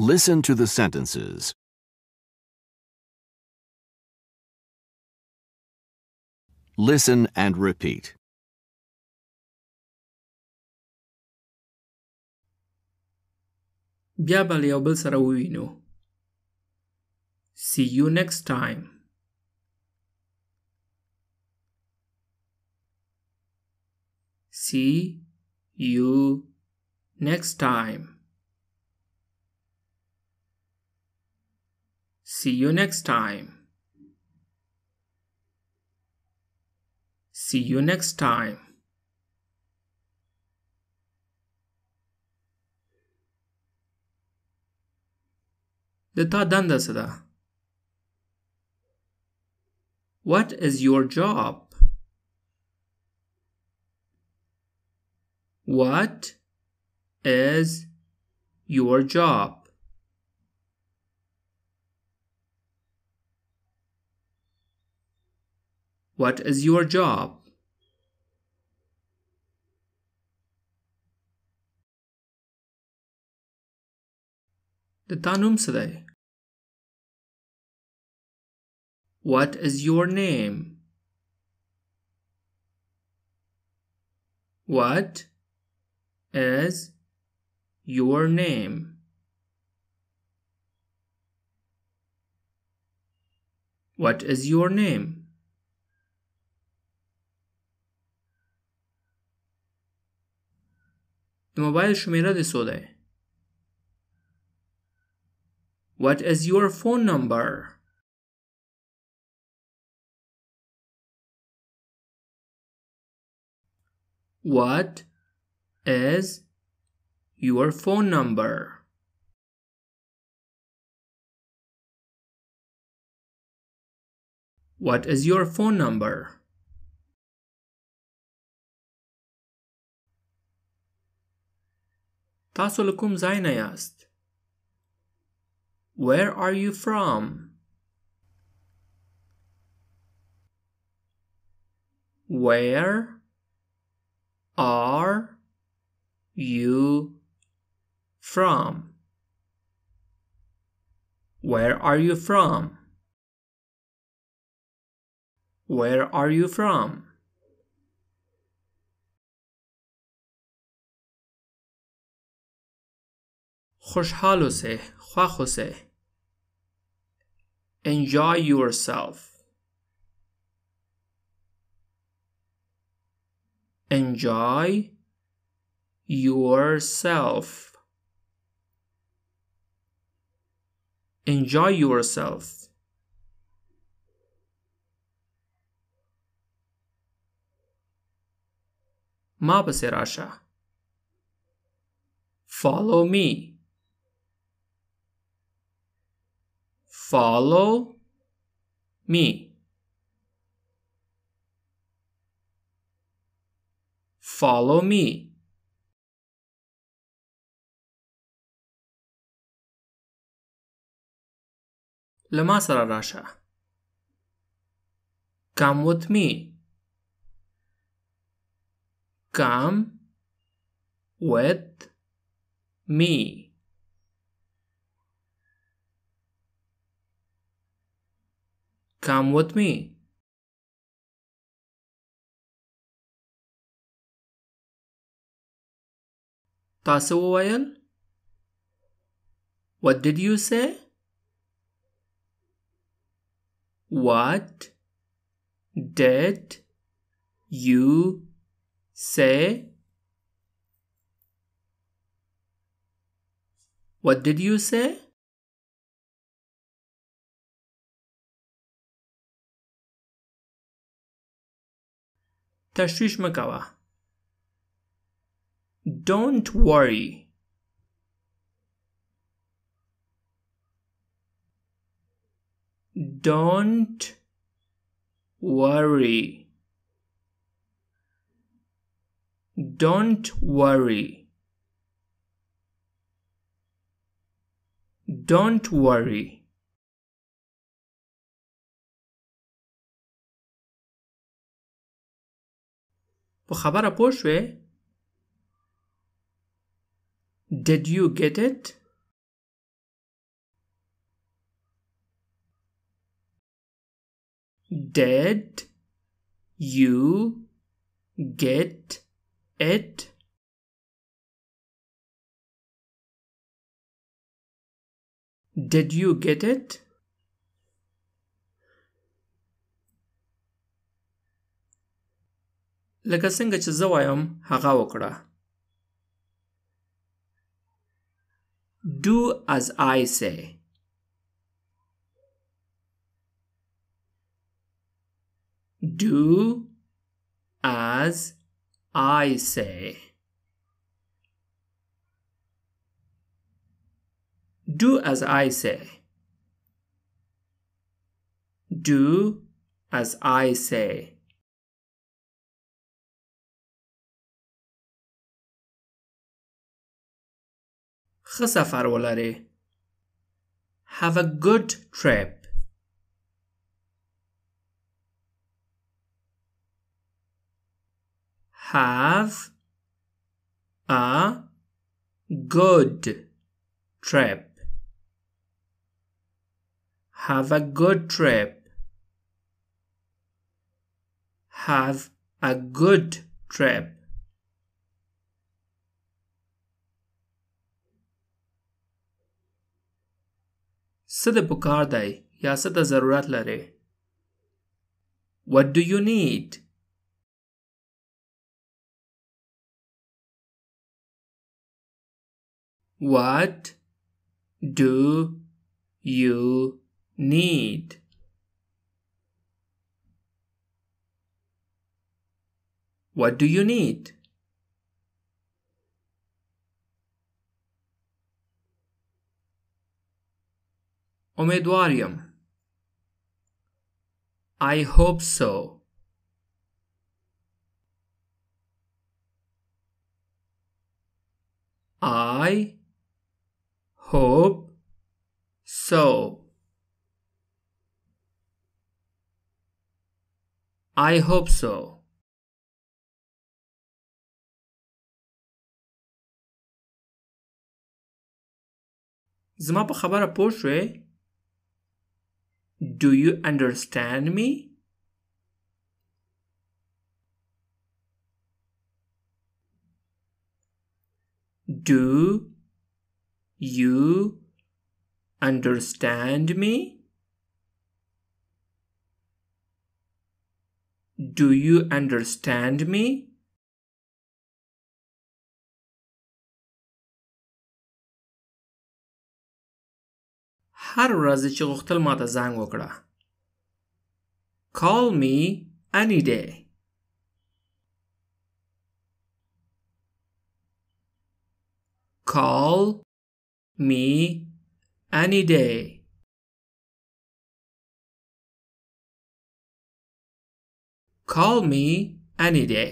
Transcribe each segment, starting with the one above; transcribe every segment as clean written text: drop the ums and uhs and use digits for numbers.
Listen to the sentences. Listen and repeat. بیا به له یو بل سره ووینو. See you next time. See you next time. See you next time. See you next time. د تا دنده څه ده؟ What is your job? What is your job? What is your job? د تا نوم څه دی؟ What is your name? What is your name? What is your name? د موبایل شمیره دې څو دی؟ What is your phone number? What is your phone number? What is your phone number? تاسو له کوم ځای نه یاست؟ Where are you from? Where are you from? Where are you from? Where are you from? خوشحال اوسئ، خوښ اوسئ. Enjoy yourself. Enjoy yourself. Enjoy yourself. ما پسې راشه. Follow me. Follow me. Follow me. له ما سره راشه. Come with me. Come with me. Come with me. تاسو وویل؟ What did you say? What did you say? What did you say? تشویش مکوه. Don't worry. Don't worry. Don't worry. Don't worry. په خبره پوه شوې؟ Did you get it? Did you get it? Did you get it? لکه څنګه چې زه وایم هغه وکړه. Do as I say. Do as I say. Do as I say. Do as I say. ښه سفر ولرئ. Have a good trip. Have a good trip. Have a good trip. Have a good trip. څه د پکار دی یا څه ته ضرورت لري؟ What do you need? What do you need? What do you need? امیدواریم. I hope so. I hope so. I hope so. زما په خبره پوه شوې؟ Do you understand me? Do you understand me? Do you understand me? هر ورځ چې غوښتل ماته زنګ وکړه. Call me any day. Call me any day. Call me any day.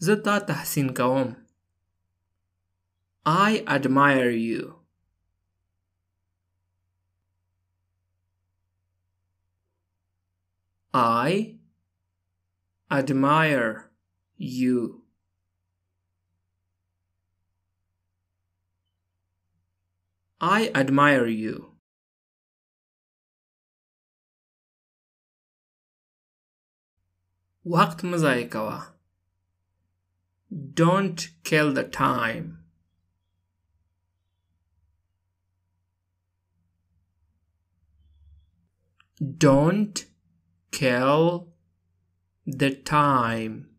زه تا تحسین کوم. I admire you. I admire you. I admire you. وقت مه ضایع کوه. Don't kill the time. Don't kill the time.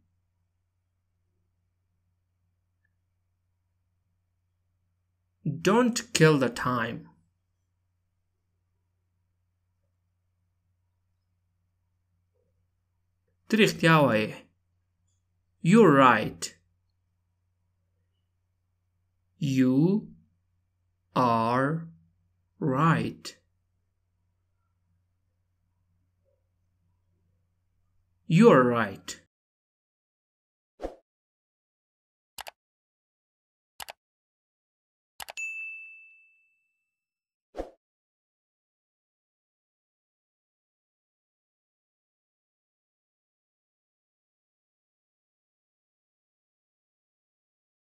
Don't kill the time. ته رښتیا وایې. You're right. You are right. You're right.